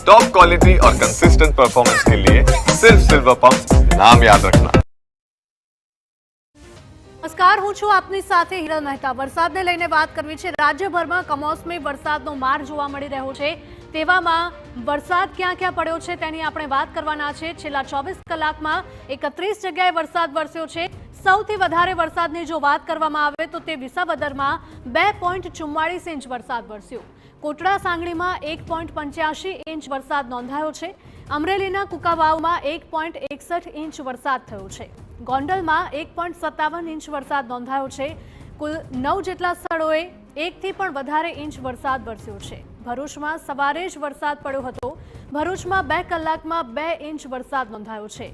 Top quality और consistent performance के लिए सिर्फ सिल्वर पंप नाम याद रखना। નમસ્કાર, હું છું આપની સાથે હિરલ મહેતા। વરસાદને લઈને વાત કરવી છે। રાજ્યભરમાં કમોસમી વરસાદનો માર જોવા મળી રહ્યો છે। તેવામાં વરસાદ ક્યાં ક્યાં પડ્યો છે તેની આપણે વાત કરવાના છે। છેલ્લા 24 કલાકમાં 31 જગ્યાએ વરસાદ વરસ્યો છે। સૌથી વધારે વરસાદની જો વાત કરવામાં આવે તો તે વિસાવદરમાં 2.44 ઇંચ વરસાદ વરસ્યો। કોટડા સાંગણીમાં 1.85 ઇંચ વરસાદ નોંધાયો છે। અમરેલીના કુકાવાવમાં 1.61 ઇંચ વરસાદ થયો છે। ગોંડલમાં 1.57 ઇંચ વરસાદ નોંધાયો છે। કુલ 9 જેટલા સ્થળોએ 1 થી પણ વધારે ઇંચ વરસાદ વરસ્યો છે। ભરૂચમાં સવારે જ વરસાદ પડ્યો હતો। ભરૂચમાં 2 કલાકમાં 2 ઇંચ વરસાદ નોંધાયો છે।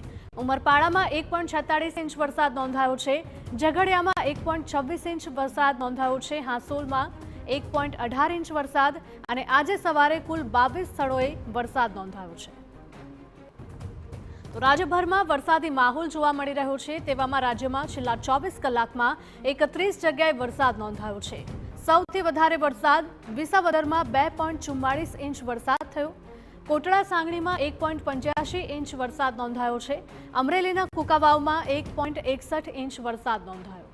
ઉમરપાડામાં 1.46 ઇંચ વરસાદ નોંધાયો છે। ઝઘડિયામાં 1.26 ઇંચ વરસાદ નોંધાયો છે। હાંસોલમાં 1.18 ઇંચ વરસાદ અને આજે સવારે કુલ 22 સ્થળોએ વરસાદ નોંધાયો છે। તો રાજ્યભરમાં વરસાદી માહોલ જોવા મળી રહ્યો છે। તેવામાં રાજ્યમાં છેલ્લા 24 કલાકમાં 31 જગ્યાએ વરસાદ નોંધાયો છે। સૌથી વધારે વરસાદ વિસાવદરમાં 2.44 ઇંચ વરસાદ થયો। કોટડા સાંગણીમાં 1.85 ઇંચ વરસાદ નોંધાયો છે। અમરેલીના કુકાવાવમાં 1.61 ઇંચ વરસાદ નોંધાયો।